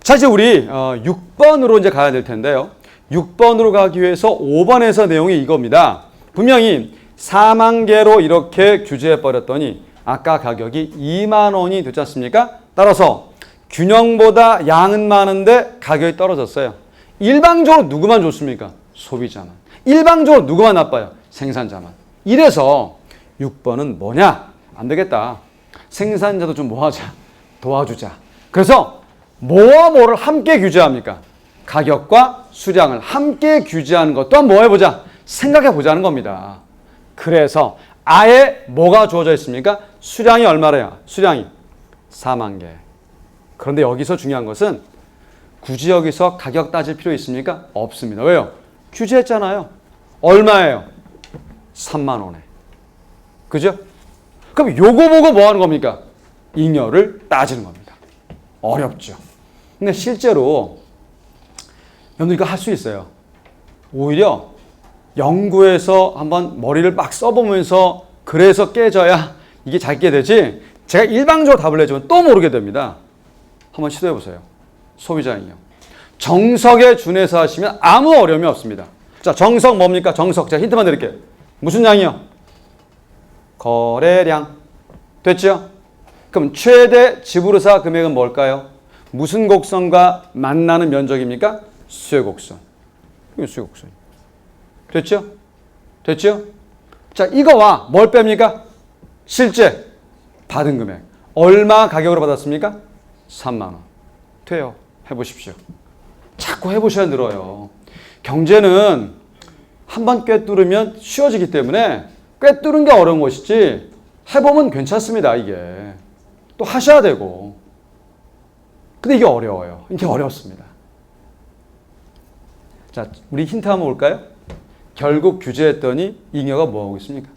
자, 이제 우리 6번으로 이제 가야 될 텐데요. 6번으로 가기 위해서 5번에서 내용이 이겁니다. 분명히 4만 개로 이렇게 규제해 버렸더니 아까 가격이 2만 원이 됐지 않습니까? 따라서 균형보다 양은 많은데 가격이 떨어졌어요. 일방적으로 누구만 좋습니까? 소비자만. 일방적으로 누구만 나빠요? 생산자만. 이래서 6번은 뭐냐? 안 되겠다. 생산자도 좀 뭐하자. 도와주자. 그래서 뭐와 뭐를 함께 규제합니까? 가격과 수량을 함께 규제하는 것 또한 뭐 해보자? 생각해보자는 겁니다. 그래서 아예 뭐가 주어져 있습니까? 수량이 얼마래요? 수량이 4만 개. 그런데 여기서 중요한 것은 굳이 여기서 가격 따질 필요 있습니까? 없습니다. 왜요? 규제했잖아요. 얼마예요? 3만 원에. 그죠? 그럼 요거 보고 뭐 하는 겁니까? 잉여를 따지는 겁니다. 어렵죠. 근데 실제로 여러분 이거 할 수 있어요. 오히려 연구에서 한번 머리를 막 써보면서 그래서 깨져야 이게 잘 깨되지 제가 일방적으로 답을 내주면 또 모르게 됩니다. 한번 시도해보세요. 소비자잉여. 정석에 준해서 하시면 아무 어려움이 없습니다. 자, 정석 뭡니까? 정석. 제가 힌트만 드릴게요. 무슨 양이요? 거래량. 됐죠? 그럼 최대 지불의사 금액은 뭘까요? 무슨 곡선과 만나는 면적입니까? 수요 곡선. 이거 수요 곡선. 됐죠? 됐죠? 자, 이거와 뭘 뺍니까? 실제 받은 금액. 얼마 가격으로 받았습니까? 3만 원. 돼요. 해보십시오. 자꾸 해보셔야 늘어요. 경제는 한번 꿰뚫으면 쉬워지기 때문에 꿰뚫은 게 어려운 것이지 해보면 괜찮습니다. 이게. 또 하셔야 되고. 근데 이게 어려워요. 이게 어렵습니다. 자, 우리 힌트 한번 볼까요? 결국 규제했더니 잉여가 뭐하고 있습니까?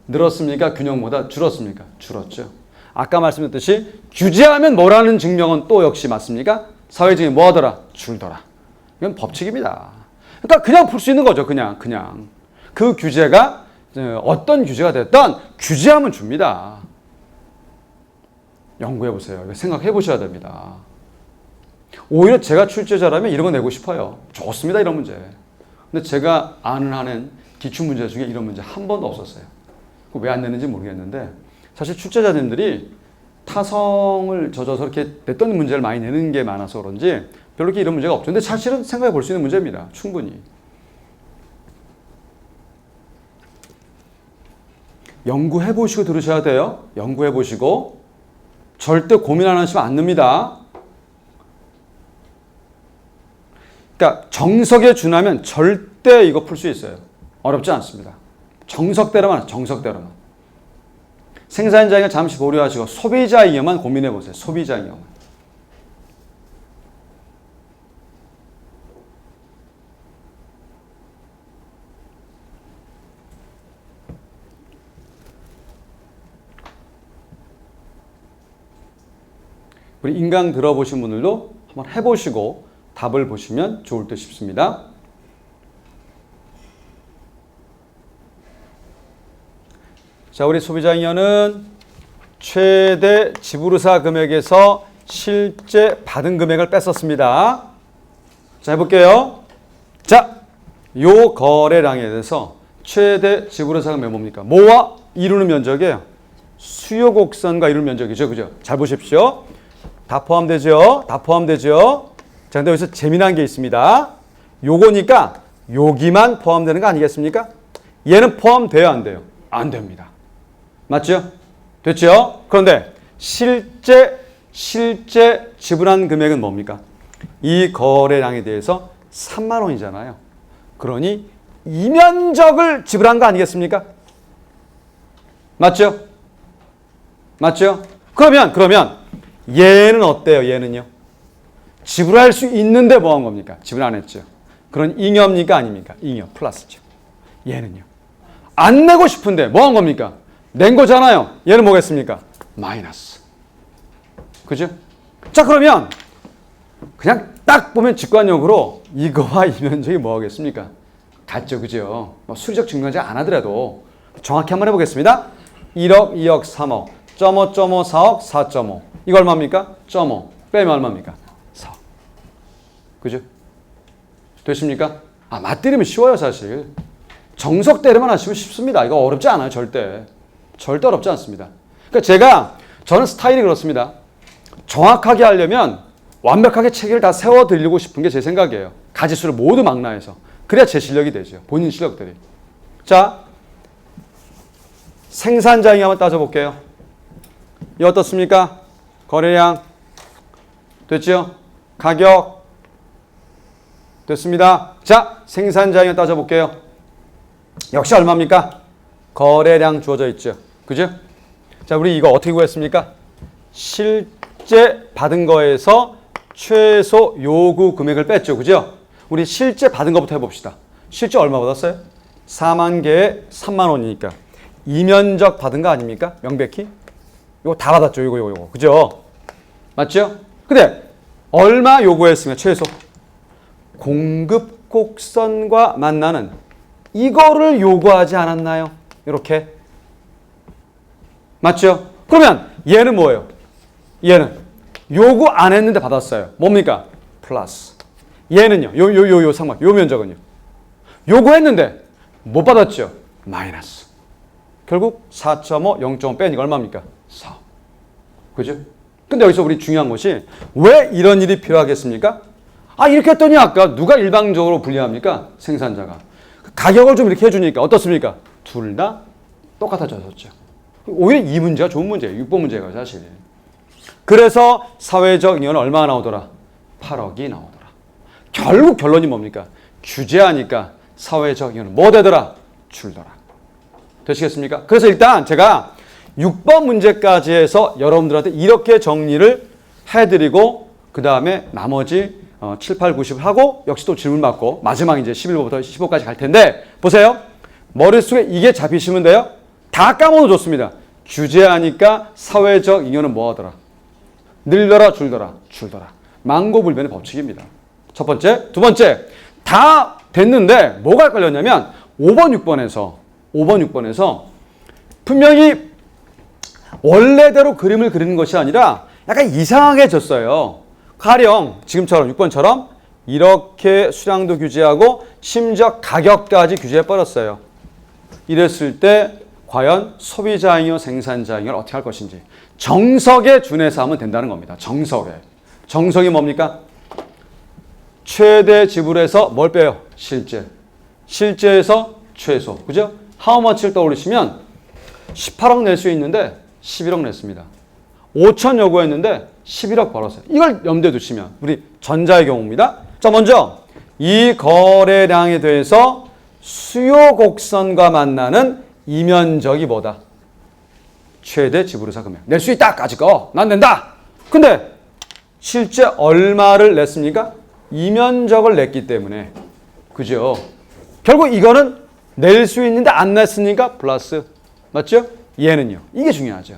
늘었습니까? 균형보다 줄었습니까? 줄었죠. 아까 말씀드렸듯이 규제하면 뭐라는 증명은 또 역시 맞습니까? 사회증이 뭐 하더라? 줄더라. 이건 법칙입니다. 그러니까 그냥 풀 수 있는 거죠. 그냥. 그 규제가 어떤 규제가 됐든 규제하면 줍니다. 연구해보세요. 이거 생각해보셔야 됩니다. 오히려 제가 출제자라면 이런 거 내고 싶어요. 좋습니다. 이런 문제. 근데 제가 아는 한은 기출문제 중에 이런 문제 한 번도 없었어요. 왜 안 내는지 모르겠는데 사실 출제자님들이 타성을 젖어서 이렇게 냈던 문제를 많이 내는 게 많아서 그런지 별로 이렇게 이런 문제가 없죠. 근데 사실은 생각해 볼 수 있는 문제입니다. 충분히. 연구해 보시고 들으셔야 돼요. 연구해 보시고 절대 고민 안 하시면 안 됩니다. 그러니까 정석에 준하면 절대 이거 풀 수 있어요. 어렵지 않습니다. 정석대로만. 생산자잉여 잠시 보류하시고 소비자잉여만 고민해 보세요. 소비자잉여만. 우리 인강 들어보신 분들도 한번 해보시고 답을 보시면 좋을 듯 싶습니다. 자, 우리 소비자잉여는 최대 지불의사 금액에서 실제 받은 금액을 뺐었습니다. 자, 해볼게요. 자, 요 거래량에 대해서 최대 지불의사 금액 뭡니까? 뭐와 이루는 면적이에요? 수요 곡선과 이루는 면적이죠. 그죠? 잘 보십시오. 다 포함되죠? 자, 근데 여기서 재미난 게 있습니다. 요거니까 여기만 포함되는 거 아니겠습니까? 얘는 포함돼요, 안 돼요? 안 됩니다. 맞죠? 됐죠? 그런데 실제 지불한 금액은 뭡니까? 이 거래량에 대해서 3만 원이잖아요. 그러니 이 면적을 지불한 거 아니겠습니까? 맞죠? 그러면 얘는 어때요? 얘는요? 지불할 수 있는데 뭐 한 겁니까? 지불 안 했죠. 그런 잉여입니까? 아닙니까? 잉여 플러스죠. 얘는요. 안 내고 싶은데 뭐 한 겁니까? 낸 거잖아요. 얘는 뭐겠습니까? 마이너스. 그죠? 자, 그러면 그냥 딱 보면 직관적으로 이거와 이 면적이 뭐 하겠습니까? 같죠. 그죠? 뭐 수리적 증명제 안 하더라도 정확히 한번 해보겠습니다. 1억, 2억, 3억, .5, 4억, 4.5. 이거 얼마입니까? .5 빼면 얼마입니까? 그죠? 되십니까? 맞들이면 쉬워요, 사실. 정석 때리만 하시면 쉽습니다. 이거 어렵지 않아요, 절대. 절대 어렵지 않습니다. 그러니까 저는 스타일이 그렇습니다. 정확하게 하려면 완벽하게 체계를 다 세워드리고 싶은 게 제 생각이에요. 가지수를 모두 망라해서. 그래야 제 실력이 되죠. 본인 실력들이. 자, 생산자잉 한번 따져볼게요. 이 어떻습니까? 거래량. 됐죠? 가격. 됐습니다. 자, 생산자잉 따져볼게요. 역시 얼마입니까? 거래량 주어져 있죠. 그죠? 자, 우리 이거 어떻게 구했습니까? 실제 받은 거에서 최소 요구 금액을 뺐죠. 그죠? 우리 실제 받은 것부터 해봅시다. 실제 얼마 받았어요? 4만 개에 3만 원이니까. 이면적 받은 거 아닙니까? 명백히? 이거 다 받았죠. 이거. 그죠? 맞죠? 근데 얼마 요구했으면 최소? 공급 곡선과 만나는 이거를 요구하지 않았나요? 이렇게. 맞죠? 그러면 얘는 뭐예요? 얘는 요구 안 했는데 받았어요. 뭡니까? 플러스. 얘는요. 요 상막. 요 면적은요. 요구했는데 못 받았죠. 마이너스. 결국 4.5, 0.5 빼니까 얼마입니까? 4. 그죠? 근데 여기서 우리 중요한 것이 왜 이런 일이 필요하겠습니까? 이렇게 했더니 아까 누가 일방적으로 불리합니까? 생산자가. 가격을 좀 이렇게 해주니까 어떻습니까? 둘 다 똑같아졌죠. 오히려 이 문제가 좋은 문제예요. 6번 문제가 사실. 그래서 사회적 잉여는 얼마나 나오더라? 8억이 나오더라. 결국 결론이 뭡니까? 규제하니까 사회적 잉여는 뭐 되더라? 줄더라. 되시겠습니까? 그래서 일단 제가 6번 문제까지 해서 여러분들한테 이렇게 정리를 해드리고 그 다음에 나머지 7, 8, 90을 하고 역시 또 질문 받고 마지막 이제 11번부터 15까지 갈 텐데 보세요. 머릿속에 이게 잡히시면 돼요. 다 까먹어도 좋습니다. 규제하니까 사회적 잉여는 뭐 하더라? 늘더라 줄더라? 줄더라. 망고불변의 법칙입니다. 첫 번째. 두 번째. 다 됐는데 뭐가 헷갈렸냐면 5번, 6번에서 분명히 원래대로 그림을 그리는 것이 아니라 약간 이상하게 졌어요. 가령 지금처럼 6번처럼 이렇게 수량도 규제하고 심지어 가격까지 규제해버렸어요. 이랬을 때 과연 소비자잉여 생산자잉여를 어떻게 할 것인지 정석에 준해서 하면 된다는 겁니다. 정석에. 정석이 뭡니까? 최대 지불에서 뭘 빼요? 실제. 실제에서 최소. 그죠? how much를 떠올리시면 18억 낼 수 있는데 11억 냈습니다. 5천 요구했는데 11억 벌었어요. 이걸 염두에 두시면 우리 전자의 경우입니다. 자, 먼저 이 거래량에 대해서 수요 곡선과 만나는 이면적이 뭐다? 최대 지불의사 금액. 낼 수 있다. 까짓 거. 난 낸다. 근데 실제 얼마를 냈습니까? 이면적을 냈기 때문에. 그죠? 결국 이거는 낼 수 있는데 안 냈으니까 플러스. 맞죠? 얘는요. 이게 중요하죠.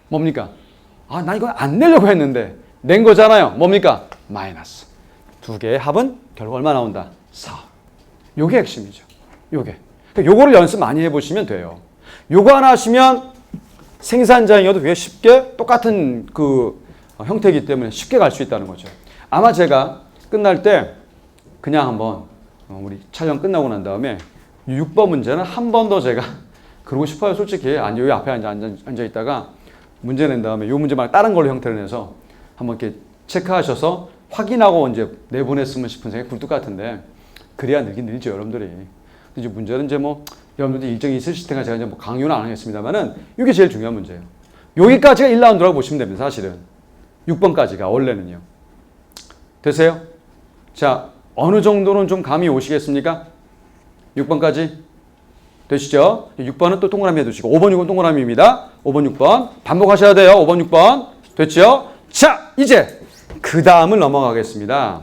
뭡니까? 나 이거 안 내려고 했는데 낸 거잖아요. 뭡니까? 마이너스. 두 개의 합은 결국 얼마 나온다? 4. 요게 핵심이죠. 요게. 그러니까 요거를 연습 많이 해보시면 돼요. 요거 하나 하시면 생산자잉여도 되게 쉽게 똑같은 그 형태이기 때문에 쉽게 갈 수 있다는 거죠. 아마 제가 끝날 때 그냥 한번 우리 촬영 끝나고 난 다음에 6번 문제는 한 번 더 제가 그러고 싶어요. 솔직히 여기 앞에 앉아 있다가 문제 낸 다음에 이 문제 말고 다른 걸로 형태를 내서 한번 이렇게 체크하셔서 확인하고 이제 내보냈으면 싶은 생각이 굴뚝 같은데 그래야 늘죠 여러분들이. 이제 문제는 이제 뭐 여러분들이 일정이 있으실 테니까 제가 이제 뭐 강요는 안 하겠습니다만은 이게 제일 중요한 문제예요. 여기까지가 1라운드라고 보시면 됩니다. 사실은 6번까지가 원래는요. 되세요? 자, 어느 정도는 좀 감이 오시겠습니까? 6번까지 되시죠? 6번은 또 동그라미 해두시고 5번, 6번 동그라미입니다. 5번, 6번 반복하셔야 돼요. 5번, 6번 됐죠? 자, 이제 그 다음을 넘어가겠습니다.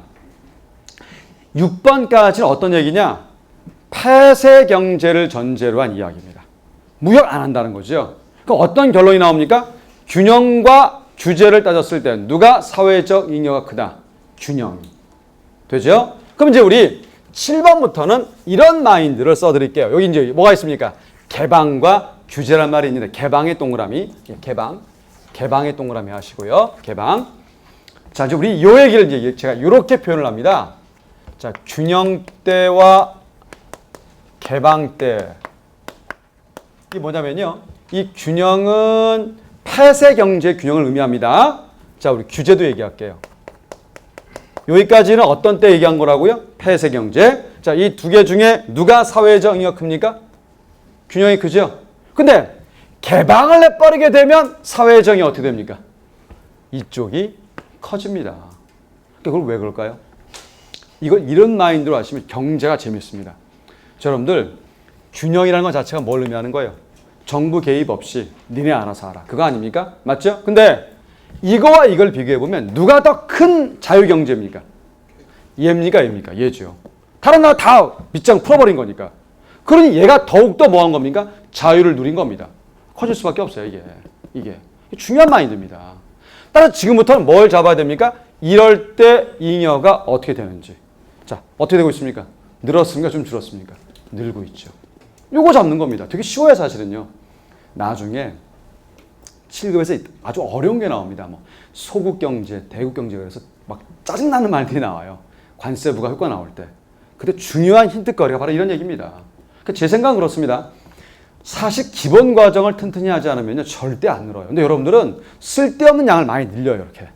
6번까지는 어떤 얘기냐? 폐쇄 경제를 전제로 한 이야기입니다. 무역 안 한다는 거죠. 그럼 어떤 결론이 나옵니까? 균형과 규제를 따졌을 때 누가 사회적 잉여가 크다? 균형이. 되죠? 그럼 이제 우리 7번부터는 이런 마인드를 써드릴게요. 여기 이제 뭐가 있습니까? 개방과 규제란 말이 있는데 개방의 동그라미, 개방의 동그라미 하시고요. 개방. 자, 이제 우리 요 얘기를 이제 제가 이렇게 표현을 합니다. 자, 균형 때와 개방 때. 이게 뭐냐면요. 이 균형은 폐쇄 경제 균형을 의미합니다. 자, 우리 규제도 얘기할게요. 여기까지는 어떤 때 얘기한 거라고요? 폐쇄 경제. 자, 이 두 개 중에 누가 사회적 잉여 큽니까? 균형이 크죠? 근데 개방을 내버리게 되면 사회적이 어떻게 됩니까? 이쪽이 커집니다. 그걸 왜 그럴까요? 이걸 이런 마인드로 하시면 경제가 재밌습니다. 자, 여러분들 균형이라는 것 자체가 뭘 의미하는 거예요? 정부 개입 없이 니네 알아서 하라. 그거 아닙니까? 맞죠? 근데 이거와 이걸 비교해보면 누가 더 큰 자유경제입니까? 얘입니까? 얘입니까? 얘죠. 다른 나라 다 밑장 풀어버린 거니까. 그러니 얘가 더욱더 뭐한 겁니까? 자유를 누린 겁니다. 커질 수밖에 없어요. 이게 중요한 마인드입니다. 따라서 지금부터는 뭘 잡아야 됩니까? 이럴 때 잉여가 어떻게 되는지. 자, 어떻게 되고 있습니까? 늘었습니까? 좀 줄었습니까? 늘고 있죠. 요거 잡는 겁니다. 되게 쉬워요, 사실은요. 나중에 7급에서 아주 어려운 게 나옵니다. 뭐 소국 경제, 대국 경제 그래서 막 짜증나는 말들이 나와요. 관세 부과 효과 나올 때. 근데 중요한 힌트거리가 바로 이런 얘기입니다. 제 생각은 그렇습니다. 사실 기본 과정을 튼튼히 하지 않으면 절대 안 늘어요. 근데 여러분들은 쓸데없는 양을 많이 늘려요, 이렇게.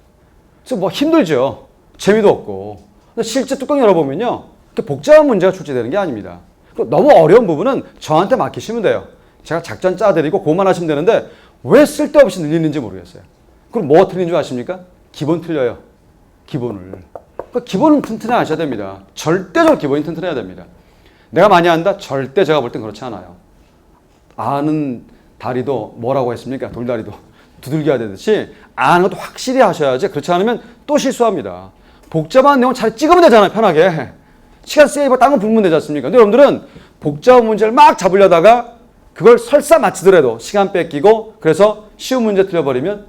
그래서 뭐 힘들죠. 재미도 없고. 근데 실제 뚜껑 열어보면요. 복잡한 문제가 출제되는 게 아닙니다. 너무 어려운 부분은 저한테 맡기시면 돼요. 제가 작전 짜드리고 그것만 하시면 되는데 왜 쓸데없이 늘리는지 모르겠어요. 그럼 뭐가 틀린 줄 아십니까? 기본 틀려요. 기본을. 그러니까 기본은 튼튼히 하셔야 됩니다. 절대적으로 기본이 튼튼해야 됩니다. 내가 많이 한다? 절대 제가 볼 땐 그렇지 않아요. 아는 다리도 뭐라고 했습니까? 돌다리도 두들겨야 되듯이 아는 것도 확실히 하셔야지. 그렇지 않으면 또 실수합니다. 복잡한 내용 잘 찍으면 되잖아요. 편하게. 시간 세이버 딴 거 부르면 되지 않습니까? 근데 여러분들은 복잡한 문제를 막 잡으려다가 그걸 설사 맞히더라도 시간 뺏기고 그래서 쉬운 문제 틀려버리면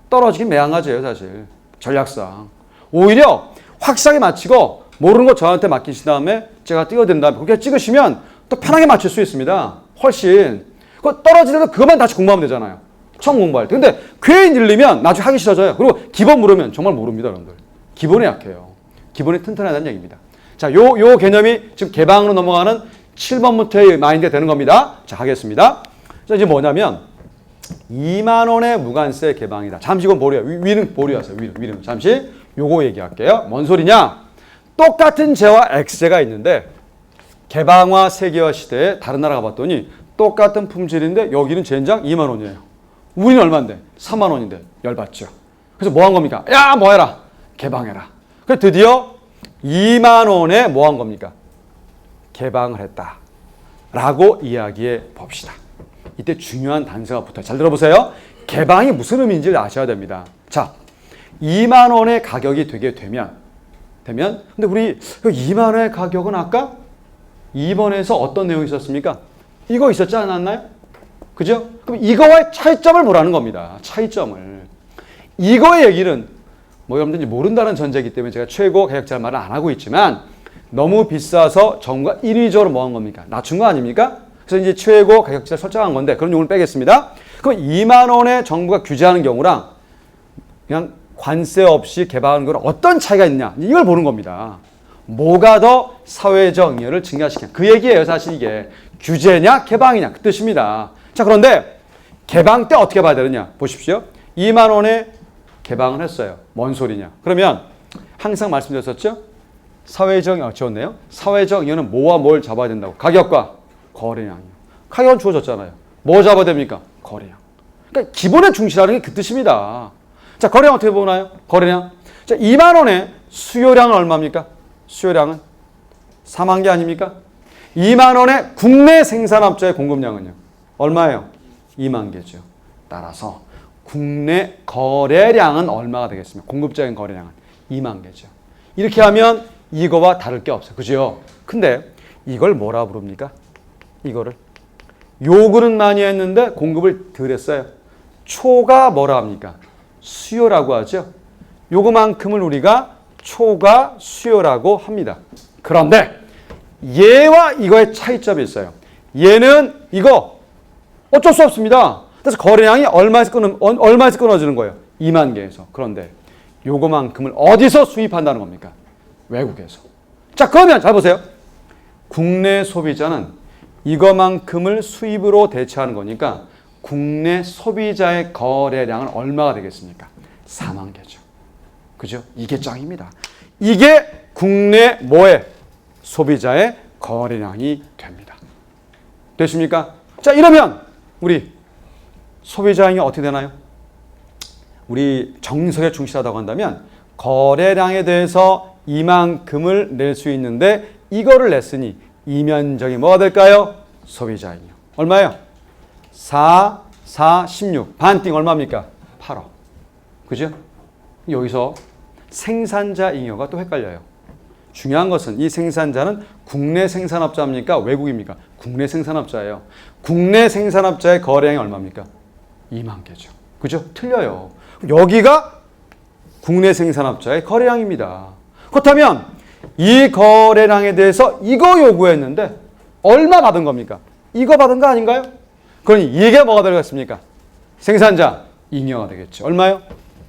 떨어지긴 매한가지예요, 사실. 전략상. 오히려 확실하게 맞히고 모르는 거 저한테 맡기신 다음에 제가 띄워드린 다음에 그렇게 찍으시면 또 편하게 맞출 수 있습니다. 훨씬. 그거 떨어지더라도 그것만 다시 공부하면 되잖아요. 처음 공부할 때. 근데 괜히 늘리면 나중에 하기 싫어져요. 그리고 기본 모르면 정말 모릅니다, 여러분들. 기본이 약해요. 기본이 튼튼하다는 얘기입니다. 자, 요 개념이 지금 개방으로 넘어가는 7번부터의 마인드가 되는 겁니다. 자, 하겠습니다. 자, 이제 뭐냐면 2만 원의 무관세 개방이다. 잠시 이건 보류야. 위는 보류하세요. 위는. 잠시 요거 얘기할게요. 뭔 소리냐? 똑같은 재와 X재가 있는데 개방화 세계화 시대에 다른 나라 가봤더니 똑같은 품질인데 여기는 젠장 2만 원이에요. 우리는 얼마인데? 3만 원인데 열받죠. 그래서 뭐 한 겁니까? 야, 뭐 해라. 개방해라. 그래서 드디어 2만 원에 뭐 한 겁니까? 개방을 했다. 라고 이야기해 봅시다. 이때 중요한 단서가 붙어요. 잘 들어보세요. 개방이 무슨 의미인지 아셔야 됩니다. 자, 2만 원의 가격이 되게 되면 근데 우리 2만 원의 가격은 아까 2번에서 어떤 내용이 있었습니까? 이거 있었지 않았나요? 그죠? 그럼 이거와의 차이점을 보라는 겁니다. 차이점을. 이거의 얘기는 뭐 여러분들이 모른다는 전제이기 때문에 제가 최고 가격자 말을 안 하고 있지만 너무 비싸서 정부가 인위적으로 뭐 한 겁니까? 낮춘 거 아닙니까? 그래서 이제 최고 가격자를 설정한 건데 그런 용어를 빼겠습니다. 그럼 2만 원에 정부가 규제하는 경우랑 그냥 관세 없이 개방하는 건 어떤 차이가 있냐? 이걸 보는 겁니다. 뭐가 더 사회적 잉여를 증가시키냐? 그 얘기예요, 사실 이게. 규제냐, 개방이냐, 그 뜻입니다. 자, 그런데 개방 때 어떻게 봐야 되느냐? 보십시오. 2만 원에 개방을 했어요. 뭔 소리냐? 그러면 항상 말씀드렸었죠? 사회적 잉여, 좋네요. 사회적 잉여는 뭐와 뭘 잡아야 된다고? 가격과 거래량이요. 가격은 주어졌잖아요. 뭐 잡아야 됩니까? 거래량. 그러니까 기본에 충실하는 게 그 뜻입니다. 자, 거래량 어떻게 보나요? 거래량. 자, 2만 원에 수요량은 얼마입니까? 수요량은 4만 개 아닙니까? 2만 원에 국내 생산업자의 공급량은요? 얼마예요? 2만 개죠. 따라서 국내 거래량은 얼마가 되겠습니까? 공급적인 거래량은 2만 개죠. 이렇게 하면 이거와 다를 게 없어요. 그죠? 근데 이걸 뭐라 부릅니까? 이거를 요구는 많이 했는데 공급을 덜 했어요. 초과 뭐라 합니까? 수요라고 하죠. 요거만큼을 우리가 초과 수요라고 합니다. 그런데 얘와 이거의 차이점이 있어요. 얘는 이거 어쩔 수 없습니다. 그래서 거래량이 얼마에서 끊어지는 거예요? 2만 개에서. 그런데 요거만큼을 어디서 수입한다는 겁니까? 외국에서. 자, 그러면 잘 보세요. 국내 소비자는 이거만큼을 수입으로 대체하는 거니까 국내 소비자의 거래량은 얼마가 되겠습니까? 4만 개죠. 그죠? 이게 짱입니다. 이게 국내 뭐의 소비자의 거래량이 됩니다. 됐습니까? 자, 이러면 우리 소비자량이 어떻게 되나요? 우리 정석에 충실하다고 한다면 거래량에 대해서 이만큼을 낼 수 있는데 이거를 냈으니 이면적이 뭐가 될까요? 소비자잉여. 얼마예요? 4, 16. 반띵 얼마입니까? 8억. 그죠? 여기서 생산자 잉여가 또 헷갈려요. 중요한 것은 이 생산자는 국내 생산업자입니까? 외국입니까? 국내 생산업자예요. 국내 생산업자의 거래량이 얼마입니까? 2만 개죠. 그죠? 틀려요. 여기가 국내 생산업자의 거래량입니다. 그렇다면 이 거래량에 대해서 이거 요구했는데 얼마 받은 겁니까? 이거 받은 거 아닌가요? 그러니 이게 뭐가 들어갔습니까? 생산자 잉여가 되겠죠. 얼마요?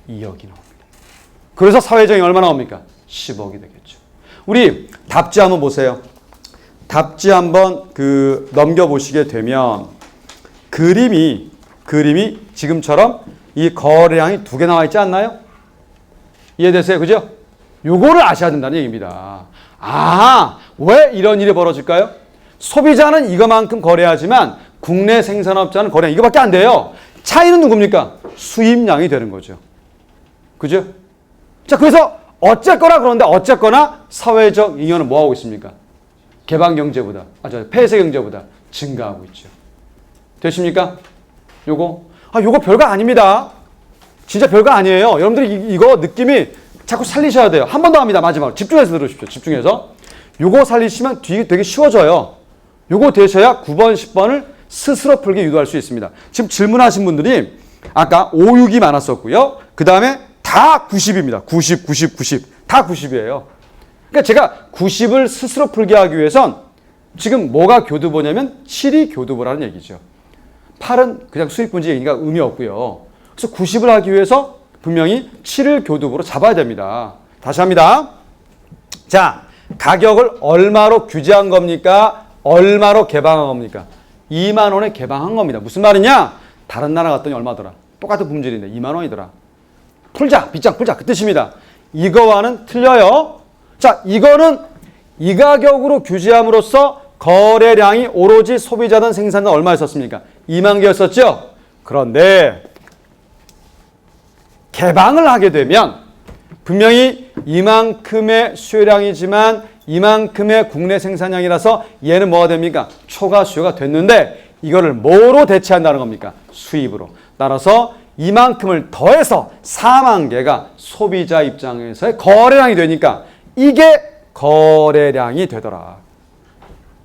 2억이 나옵니다. 그래서 사회적인 얼마 나옵니까? 10억이 되겠죠. 우리 답지 한번 보세요. 답지 한번 넘겨보시게 되면 그림이 지금처럼 이 거래량이 두 개 나와 있지 않나요? 이해되세요? 그죠? 요거를 아셔야 된다는 얘기입니다. 아, 왜 이런 일이 벌어질까요? 소비자는 이거만큼 거래하지만 국내 생산업자는 거래량 이거밖에 안 돼요. 차이는 누굽니까? 수입량이 되는 거죠. 그죠? 자, 그래서 어쨌거나 사회적 잉여는 뭐 하고 있습니까? 개방경제보다, 폐쇄경제보다 증가하고 있죠. 되십니까? 요거 별거 아닙니다. 진짜 별거 아니에요. 여러분들이 이거 느낌이 자꾸 살리셔야 돼요. 한 번 더 합니다. 마지막으로. 집중해서 들으십시오. 집중해서. 요거 살리시면 뒤에 되게 쉬워져요. 요거 되셔야 9번, 10번을 스스로 풀게 유도할 수 있습니다. 지금 질문하신 분들이 아까 5, 6이 많았었고요. 그 다음에 다 90입니다. 90. 다 90이에요. 그러니까 제가 90을 스스로 풀게 하기 위해선 지금 뭐가 교두보냐면 7이 교두보라는 얘기죠. 8은 그냥 수익분지니까 의미 없고요. 그래서 90을 하기 위해서 분명히 7을 교두보로 잡아야 됩니다. 다시 합니다. 자, 가격을 얼마로 규제한 겁니까? 얼마로 개방한 겁니까? 2만 원에 개방한 겁니다. 무슨 말이냐? 다른 나라 갔더니 얼마더라? 똑같은 품질인데 2만 원이더라. 풀자, 빗장 풀자 그 뜻입니다. 이거와는 틀려요. 자, 이거는 이 가격으로 규제함으로써 거래량이 오로지 소비자든 생산자든 얼마였었습니까? 2만 개였었죠? 그런데 개방을 하게 되면 분명히 이만큼의 수요량이지만 이만큼의 국내 생산량이라서 얘는 뭐가 됩니까? 초과 수요가 됐는데 이거를 뭐로 대체한다는 겁니까? 수입으로. 따라서 이만큼을 더해서 4만 개가 소비자 입장에서의 거래량이 되니까 이게 거래량이 되더라.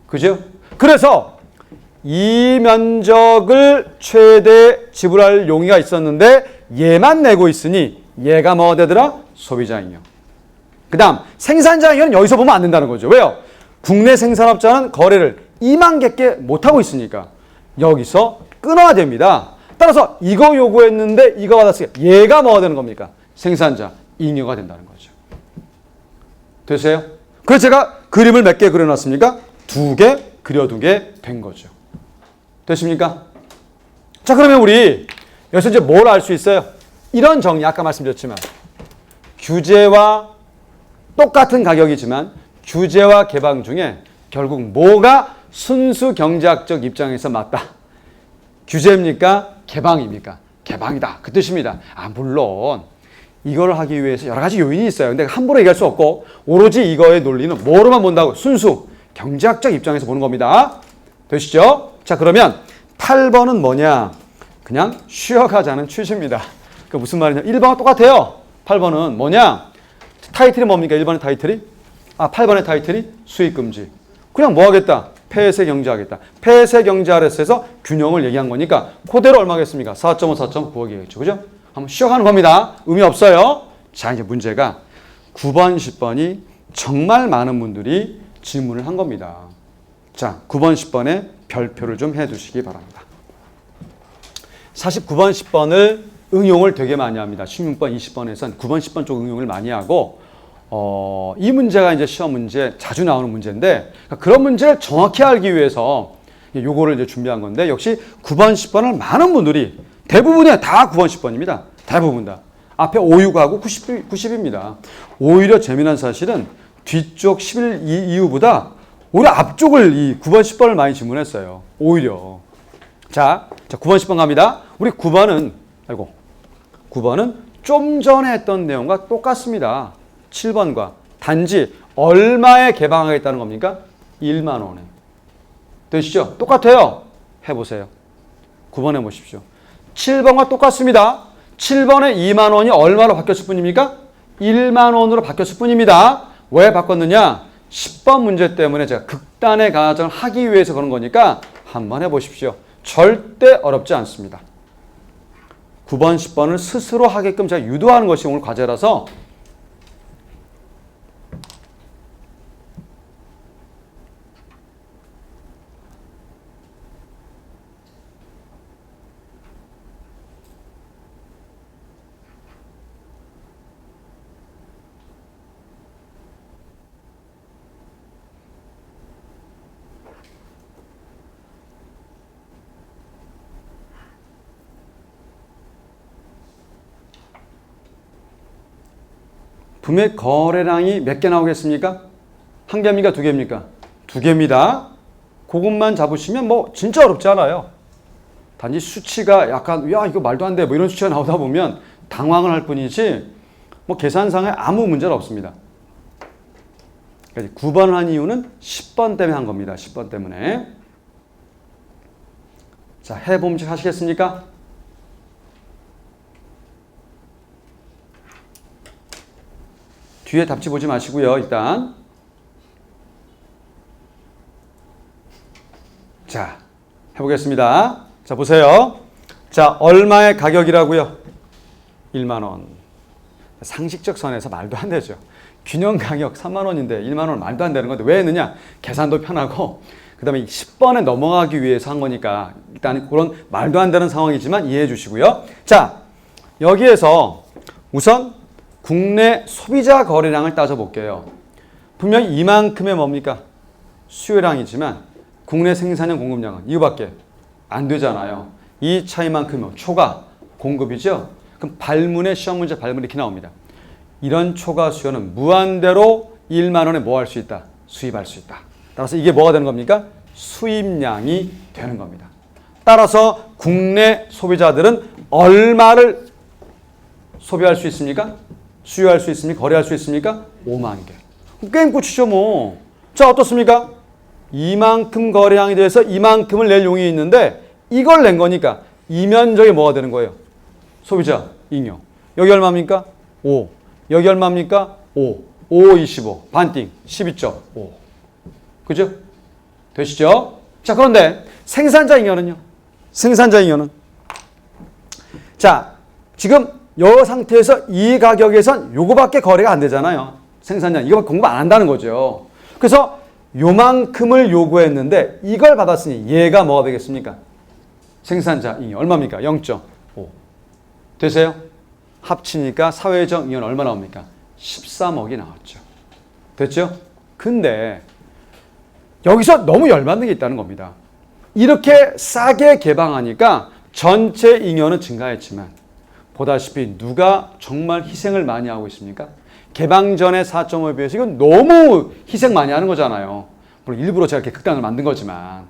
그죠? 그래서 이 면적을 최대 지불할 용의가 있었는데 얘만 내고 있으니 얘가 뭐가 되더라? 소비자잉여. 그 다음 생산자잉여는 여기서 보면 안 된다는 거죠. 왜요? 국내 생산업자는 거래를 2만 개께 못하고 있으니까 여기서 끊어야 됩니다. 따라서 이거 요구했는데 이거 받았으니까 얘가 뭐가 되는 겁니까? 생산자 잉여가 된다는 거죠. 되세요? 그래서 제가 그림을 몇 개 그려놨습니까? 2개 그려두게 된 거죠. 되십니까? 자, 그러면 우리 여기서 이제 뭘 알 수 있어요? 이런 정리, 아까 말씀드렸지만 규제와 똑같은 가격이지만 규제와 개방 중에 결국 뭐가 순수 경제학적 입장에서 맞다? 규제입니까? 개방입니까? 개방이다. 그 뜻입니다. 물론 이걸 하기 위해서 여러 가지 요인이 있어요. 근데 함부로 얘기할 수 없고 오로지 이거의 논리는 뭐로만 본다고? 순수 경제학적 입장에서 보는 겁니다. 되시죠? 자, 그러면 8번은 뭐냐? 그냥 쉬어가자는 취지입니다. 그 무슨 말이냐? 1번과 똑같아요. 8번은 뭐냐? 타이틀이 뭡니까? 1번의 타이틀이? 8번의 타이틀이 수익금지. 그냥 뭐 하겠다? 폐쇄 경제하겠다. 폐쇄 경제 아래서에서 균형을 얘기한 거니까 그대로 얼마겠습니까? 4.5, 4.9억이겠죠. 그죠? 한번 쉬어가는 겁니다. 의미 없어요. 자, 이제 문제가 9번, 10번이 정말 많은 분들이 질문을 한 겁니다. 자, 9번, 10번에 별표를 좀 해두시기 바랍니다. 사실 9번, 10번을 응용을 되게 많이 합니다. 16번, 20번에선 9번, 10번 쪽 응용을 많이 하고 이 문제가 이제 시험 문제 자주 나오는 문제인데 그런 문제를 정확히 알기 위해서 요거를 이제 준비한 건데 역시 9번, 10번을 많은 분들이 대부분이 다 9번, 10번입니다. 대부분 다. 앞에 5, 6하고 90입니다. 오히려 재미난 사실은 뒤쪽 11 이후보다 오히려 앞쪽을 이 9번, 10번을 많이 질문했어요. 오히려. 자 9번, 10번 갑니다. 우리 9번은 좀 전에 했던 내용과 똑같습니다. 7번과 단지 얼마에 개방하겠다는 겁니까? 1만 원에. 되시죠? 똑같아요. 해보세요. 9번 해보십시오. 7번과 똑같습니다. 7번에 2만 원이 얼마로 바뀌었을 뿐입니까? 1만 원으로 바뀌었을 뿐입니다. 왜 바꿨느냐? 10번 문제 때문에 제가 극단의 가정을 하기 위해서 그런 거니까 한번 해보십시오. 절대 어렵지 않습니다. 9번, 10번을 스스로 하게끔 제가 유도하는 것이 오늘 과제라서 분명 거래량이 몇 개 나오겠습니까? 한 개입니까? 두 개입니까? 두 개입니다. 그것만 잡으시면 뭐 진짜 어렵지 않아요. 단지 수치가 약간 야 이거 말도 안 돼 뭐 이런 수치가 나오다 보면 당황을 할 뿐이지 뭐 계산상에 아무 문제는 없습니다. 9번을 한 이유는 10번 때문에 한 겁니다. 10번 때문에. 자, 해봄직 하시겠습니까? 뒤에 답지 보지 마시고요. 일단 자 해보겠습니다. 자 보세요. 자 얼마의 가격이라고요? 1만 원. 상식적 선에서 말도 안 되죠. 균형 가격 3만 원인데 1만 원 말도 안 되는 건데 왜 했느냐? 계산도 편하고 그 다음에 10번에 넘어가기 위해서 한 거니까 일단 그런 말도 안 되는 상황이지만 이해해 주시고요. 자 여기에서 우선 국내 소비자 거래량을 따져볼게요. 분명히 이만큼의 뭡니까? 수요량이지만 국내 생산량 공급량은 이거밖에 안 되잖아요. 이 차이만큼은 초과 공급이죠. 그럼 발문의 시험 문제 발문이 이렇게 나옵니다. 이런 초과 수요는 무한대로 1만 원에 뭐 할 수 있다? 수입할 수 있다. 따라서 이게 뭐가 되는 겁니까? 수입량이 되는 겁니다. 따라서 국내 소비자들은 얼마를 소비할 수 있습니까? 수요할 수 있습니까? 거래할 수 있습니까? 5만 개. 게임 끝이죠 뭐. 자 어떻습니까? 이만큼 거래량이 돼서 이만큼을 낼 용이 있는데 이걸 낸 거니까 이 면적이 뭐가 되는 거예요? 소비자 잉여. 여기 얼마입니까? 5. 여기 얼마입니까? 5. 5, 25. 반띵 12.5. 그죠? 되시죠? 자 그런데 생산자 잉여는요? 생산자 잉여는 자 지금 이 상태에서 이 가격에선 요거밖에 거래가 안 되잖아요. 생산량 이거밖에 공부 안 한다는 거죠. 그래서 요만큼을 요구했는데 이걸 받았으니 얘가 뭐가 되겠습니까? 생산자 잉여 얼마입니까? 0.5 되세요? 합치니까 사회적 잉여는 얼마 나옵니까? 13억이 나왔죠. 됐죠? 근데 여기서 너무 열받는 게 있다는 겁니다. 이렇게 싸게 개방하니까 전체 잉여는 증가했지만 보다시피 누가 정말 희생을 많이 하고 있습니까? 개방 전에 4.5에 비해서 이건 너무 희생 많이 하는 거잖아요. 물론 일부러 제가 이렇게 극단을 만든 거지만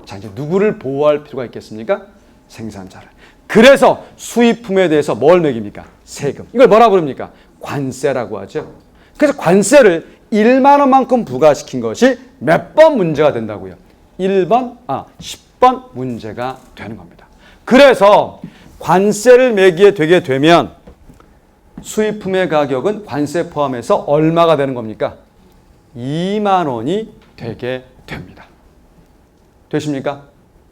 자 이제 누구를 보호할 필요가 있겠습니까? 생산자를. 그래서 수입품에 대해서 뭘 매깁니까? 세금. 이걸 뭐라고 부릅니까? 관세라고 하죠. 그래서 관세를 1만 원만큼 부과시킨 것이 몇 번 문제가 된다고요? 10번 문제가 되는 겁니다. 그래서 관세를 매기게 되게 되면 수입품의 가격은 관세 포함해서 얼마가 되는 겁니까? 2만 원이 되게 됩니다. 되십니까?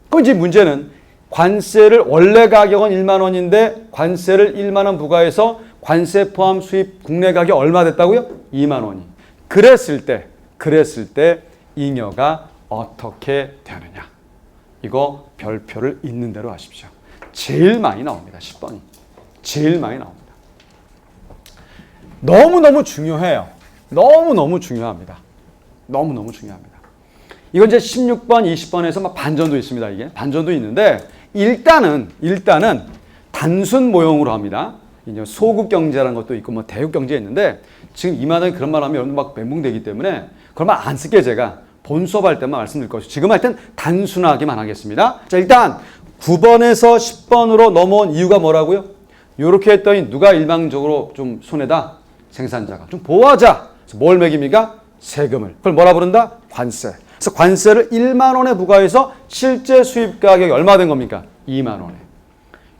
그럼 이제 문제는 관세를 원래 가격은 1만 원인데 관세를 1만 원 부과해서 관세 포함 수입 국내 가격 얼마 됐다고요? 2만 원이. 그랬을 때 잉여가 어떻게 되느냐? 이거 별표를 있는 대로 하십시오. 제일 많이 나옵니다. 10번이. 제일 많이 나옵니다. 너무너무 중요해요. 너무너무 중요합니다. 너무너무 중요합니다. 이건 이제 16번, 20번에서 막 반전도 있습니다. 이게 반전도 있는데 일단은 단순 모형으로 합니다. 이제 소국 경제라는 것도 있고 뭐 대국 경제 있는데 지금 이마당에 그런 말 하면 여러분 막 멘붕되기 때문에 그런 말 안 쓸게 제가 본 수업할 때만 말씀드릴 것이고 지금 할 땐 단순하게만 하겠습니다. 자, 일단 9번에서 10번으로 넘어온 이유가 뭐라고요? 이렇게 했더니 누가 일방적으로 좀 손해다? 생산자가 좀 보호하자. 그래서 뭘 매깁니까? 세금을. 그걸 뭐라 부른다? 관세. 그래서 관세를 1만 원에 부과해서 실제 수입 가격이 얼마 된 겁니까? 2만 원에.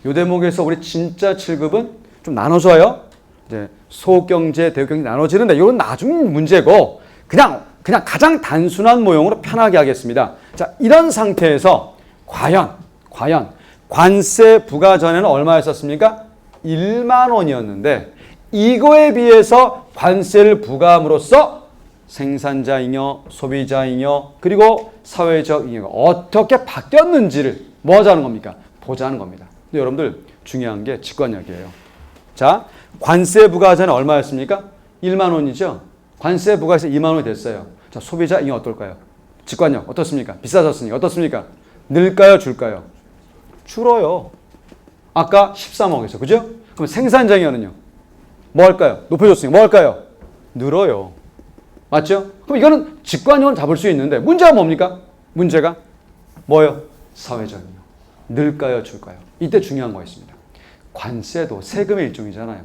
이 대목에서 우리 진짜 7급은 좀 나눠져요. 이제 소경제, 대국경제 나눠지는데 이건 나중 문제고 그냥 가장 단순한 모형으로 편하게 하겠습니다. 자, 이런 상태에서 과연 관세 부과 전에는 얼마였었습니까? 1만 원이었는데 이거에 비해서 관세를 부과함으로써 생산자 잉여, 소비자 잉여, 그리고 사회적 잉여가 어떻게 바뀌었는지를 뭐 하자는 겁니까? 보자는 겁니다. 근데 여러분들 중요한 게 직관력이에요. 자, 관세 부과 전에 얼마였습니까? 1만 원이죠. 관세 부과해서 2만 원이 됐어요. 자, 소비자 잉여 어떨까요? 직관력 어떻습니까? 비싸졌으니까 어떻습니까? 늘까요? 줄까요? 줄어요. 아까 13억에서 그죠? 그럼 생산자 잉여는요? 뭐 할까요? 높여줬으니까 뭐 할까요? 늘어요. 맞죠? 그럼 이거는 직관력을 잡을 수 있는데 문제가 뭡니까? 문제가 뭐예요? 사회적 잉여. 늘까요? 줄까요? 이때 중요한 거 있습니다. 관세도 세금의 일종이잖아요.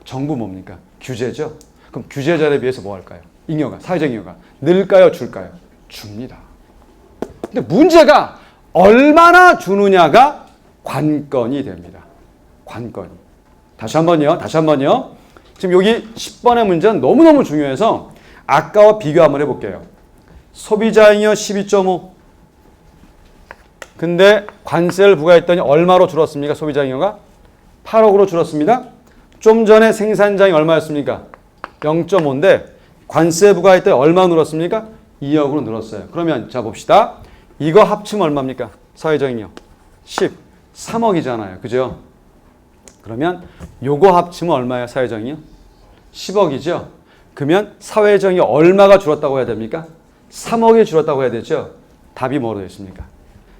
정부 뭡니까? 규제죠. 그럼 규제자에 비해서 뭐 할까요? 잉여가, 사회적 잉여가 늘까요? 줄까요? 줍니다. 근데 문제가 얼마나 주느냐가 관건이 됩니다. 관건이. 다시 한번요. 지금 여기 10번의 문제는 너무너무 중요해서 아까와 비교 한번 해볼게요. 소비자 잉여 12.5. 근데 관세를 부과했더니 얼마로 줄었습니까? 소비자 잉여가 8억으로 줄었습니다. 좀 전에 생산자잉여 얼마였습니까? 0.5인데 관세 부과했더니 얼마 늘었습니까? 2억으로 늘었어요. 그러면 자 봅시다. 이거 합치면 얼마입니까? 사회적 잉여 13억이잖아요. 그죠? 그러면 요거 합치면 얼마예요? 사회적 잉여 10억이죠. 그러면 사회적 잉여 얼마가 줄었다고 해야 됩니까? 3억이 줄었다고 해야 되죠. 답이 뭐로 되어 있습니까?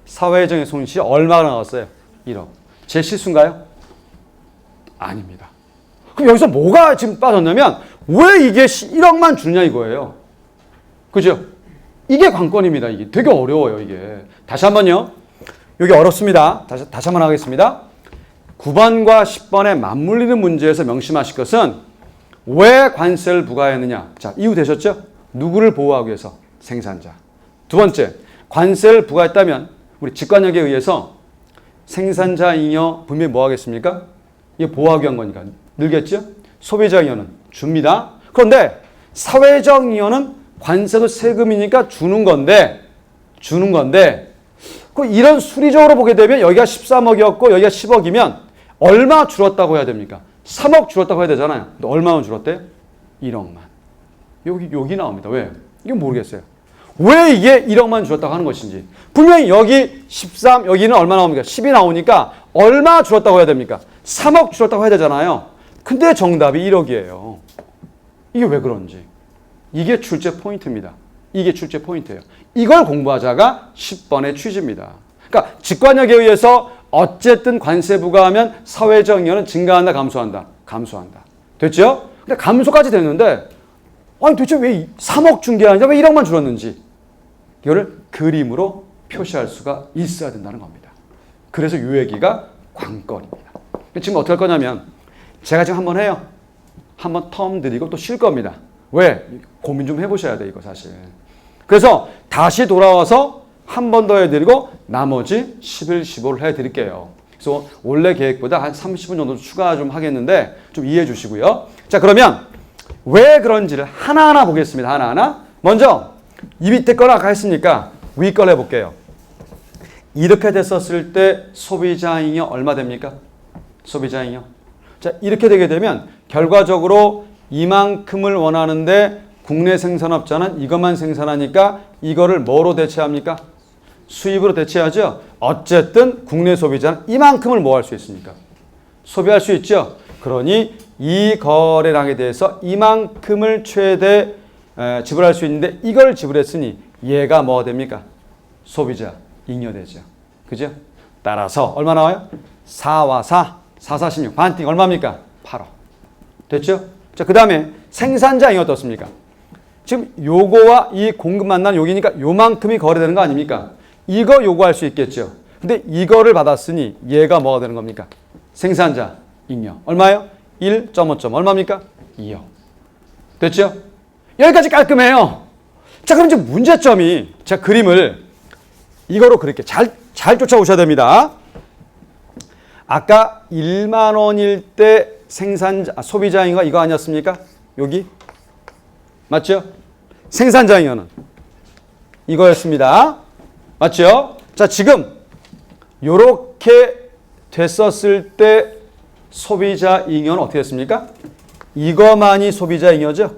사회적 잉여 손실이 얼마가 나왔어요? 1억. 제 실수인가요? 아닙니다. 그럼 여기서 뭐가 지금 빠졌냐면 왜 이게 1억만 주냐 이거예요. 그죠? 이게 관건입니다. 이게 되게 어려워요. 이게. 다시 한번요. 여기 어렵습니다. 다시 한번 하겠습니다. 9번과 10번에 맞물리는 문제에서 명심하실 것은 왜 관세를 부과했느냐. 자, 이유 되셨죠? 누구를 보호하기 위해서? 생산자. 두 번째, 관세를 부과했다면 우리 직관력에 의해서 생산자 잉여 분명히 뭐 하겠습니까? 이게 보호하기 위한 거니까 늘겠죠? 소비자 잉여는 줍니다. 그런데 사회적 잉여는 관세도 세금이니까 주는 건데 그 이런 수리적으로 보게 되면 여기가 13억이었고 여기가 10억이면 얼마 줄었다고 해야 됩니까? 3억 줄었다고 해야 되잖아요. 근데 얼마나 줄었대요? 1억만. 여기 나옵니다. 왜? 이건 모르겠어요. 왜 이게 1억만 줄었다고 하는 것인지. 분명히 여기 13, 여기는 얼마 나옵니까? 10이 나오니까 얼마 줄었다고 해야 됩니까? 3억 줄었다고 해야 되잖아요. 근데 정답이 1억이에요. 이게 왜 그런지. 이게 출제 포인트입니다. 이게 출제 포인트예요. 이걸 공부하자가 10번의 취지입니다. 그러니까 직관력에 의해서 어쨌든 관세 부과하면 사회적 잉여는 증가한다, 감소한다? 감소한다. 됐죠? 근데 감소까지 됐는데 아니 도대체 왜 3억 준 게 아니라 왜 1억만 줄었는지 이거를 그림으로 표시할 수가 있어야 된다는 겁니다. 그래서 이 얘기가 관건입니다. 지금 어떻게 할 거냐면 제가 지금 한번 해요. 한번 텀 드리고 또 쉴 겁니다. 왜? 고민 좀 해보셔야 돼 이거 사실. 그래서 다시 돌아와서 한 번 더 해드리고 나머지 11, 15를 해드릴게요. 그래서 원래 계획보다 한 30분 정도 추가 좀 하겠는데 좀 이해해 주시고요. 자, 그러면 왜 그런지를 하나하나 보겠습니다. 하나하나. 먼저 이 밑에 거는 아까 했으니까 위 걸 해볼게요. 이렇게 됐었을 때 소비자 잉여 얼마 됩니까? 소비자 잉여. 자, 이렇게 되게 되면 결과적으로 이만큼을 원하는데 국내 생산업자는 이것만 생산하니까 이거를 뭐로 대체합니까? 수입으로 대체하죠. 어쨌든 국내 소비자는 이만큼을 뭐 할 수 있습니까? 소비할 수 있죠. 그러니 이 거래량에 대해서 이만큼을 최대 지불할 수 있는데 이걸 지불했으니 얘가 뭐가 됩니까? 소비자 잉여되죠. 그죠? 따라서 얼마 나와요? 4와 4, 4, 4, 16. 반띵 얼마입니까? 8억. 됐죠? 자, 그 다음에 생산자 잉여 어떻습니까? 지금 요거와 이 공급 만난 여기니까 요만큼이 거래되는 거 아닙니까? 이거 요구할 수 있겠죠. 근데 이거를 받았으니 얘가 뭐가 되는 겁니까? 생산자 잉여. 얼마예요? 1.5점. 얼마입니까? 2억. 됐죠? 여기까지 깔끔해요. 자, 그럼 이제 문제점이, 자, 그림을 이거로 그렇게 잘 쫓아오셔야 됩니다. 아까 1만 원일 때 소비자잉여 이거 아니었습니까? 여기. 맞죠? 생산자잉여는 이거였습니다. 맞죠? 자, 지금 요렇게 됐었을 때 소비자잉여는 어떻게 됐습니까? 이거만이 소비자잉여죠?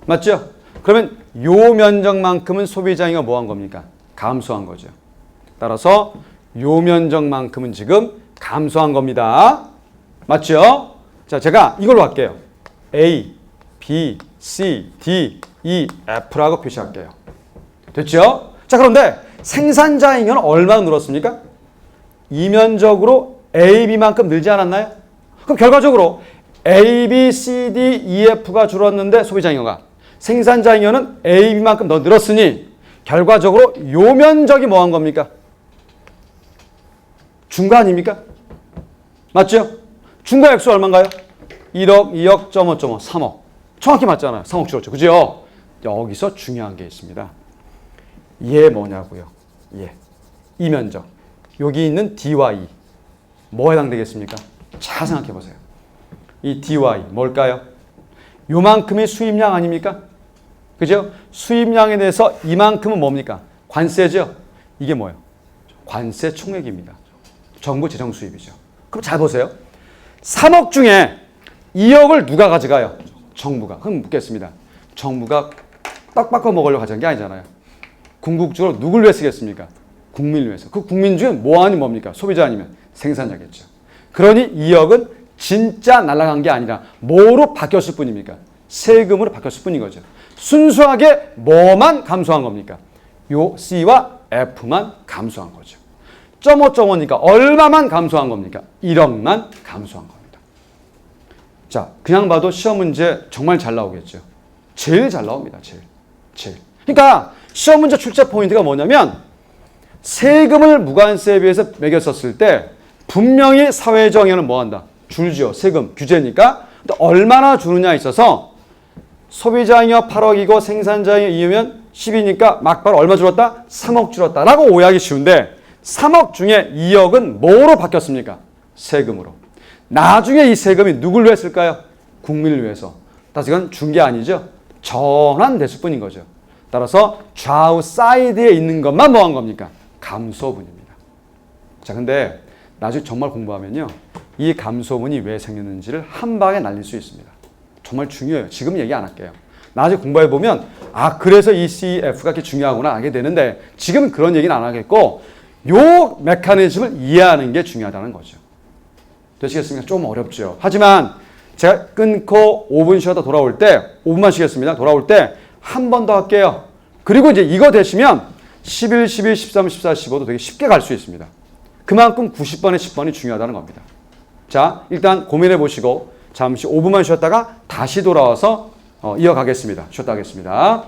맞죠? 그러면 요 면적만큼은 소비자잉여 뭐 한 겁니까? 감소한 거죠. 따라서 요 면적만큼은 지금 감소한 겁니다. 맞죠? 자, 제가 이걸로 할게요. A, B, C, D, E, F라고 표시할게요. 됐죠? 자, 그런데 생산자잉여는 얼마나 늘었습니까? 이면적으로 A, B만큼 늘지 않았나요? 그럼 결과적으로 A, B, C, D, E, F가 줄었는데 소비자잉여가 생산자잉여는 A, B만큼 더 늘었으니 결과적으로 요 면적이 뭐 한 겁니까? 중과 아닙니까? 맞죠? 중과 액수 얼마인가요? 1억, 2억, 0.5, 3억. 정확히 맞잖아요. 3억 줄었죠. 그죠? 여기서 중요한 게 있습니다. 얘 뭐냐고요? 얘. 이 면적. 여기 있는 D와 E. 뭐 해당되겠습니까? 잘 생각해 보세요. 이 D와 E 뭘까요? 요만큼이 수입량 아닙니까? 그죠? 수입량에 대해서 이만큼은 뭡니까? 관세죠? 이게 뭐예요? 관세 총액입니다. 정부 재정 수입이죠. 그럼 잘 보세요. 3억 중에 2억을 누가 가져가요? 정부가. 그럼 묻겠습니다. 정부가 떡 바꿔 먹으려고 가져간 게 아니잖아요. 궁극적으로 누굴 위해 쓰겠습니까? 국민을 위해서. 그 국민 중에 뭐 아니 뭡니까? 소비자 아니면 생산자겠죠. 그러니 2억은 진짜 날아간 게 아니라 뭐로 바뀌었을 뿐입니까? 세금으로 바뀌었을 뿐인 거죠. 순수하게 뭐만 감소한 겁니까? 요 C와 F만 감소한 거죠. 0.5.5니까 얼마만 감소한 겁니까? 1억만 감소한 겁니다. 자, 그냥 봐도 시험 문제 정말 잘 나오겠죠. 제일 잘 나옵니다. 제일. 그러니까 시험 문제 출제 포인트가 뭐냐면 세금을 무관세에 비해서 매겼었을 때 분명히 사회정의는 뭐한다? 줄지요. 세금 규제니까. 근데 얼마나 주느냐에 있어서 소비자잉여 8억이고 생산자잉여 2면 10이니까 막바로 얼마 줄었다? 3억 줄었다라고 오해하기 쉬운데 3억 중에 2억은 뭐로 바뀌었습니까? 세금으로. 나중에 이 세금이 누굴 위해 쓸까요? 국민을 위해서. 따라서 이건 준 게 아니죠. 전환됐을 뿐인 거죠. 따라서 좌우 사이드에 있는 것만 뭐 한 겁니까? 감소분입니다. 자, 근데 나중에 정말 공부하면요. 이 감소분이 왜 생겼는지를 한 방에 날릴 수 있습니다. 정말 중요해요. 지금 얘기 안 할게요. 나중에 공부해보면 아, 그래서 이 CF가 이렇게 중요하구나 알게 되는데 지금은 그런 얘기는 안 하겠고 요 메커니즘을 이해하는 게 중요하다는 거죠. 되시겠습니까? 좀 어렵죠. 하지만 제가 끊고 5분 쉬었다 돌아올 때 5분만 쉬겠습니다. 돌아올 때 한 번 더 할게요. 그리고 이제 이거 되시면 11, 12, 13, 14, 15도 되게 쉽게 갈 수 있습니다. 그만큼 90번에 10번이 중요하다는 겁니다. 자, 일단 고민해 보시고 잠시 5분만 쉬었다가 다시 돌아와서 이어가겠습니다. 쉬었다 하겠습니다.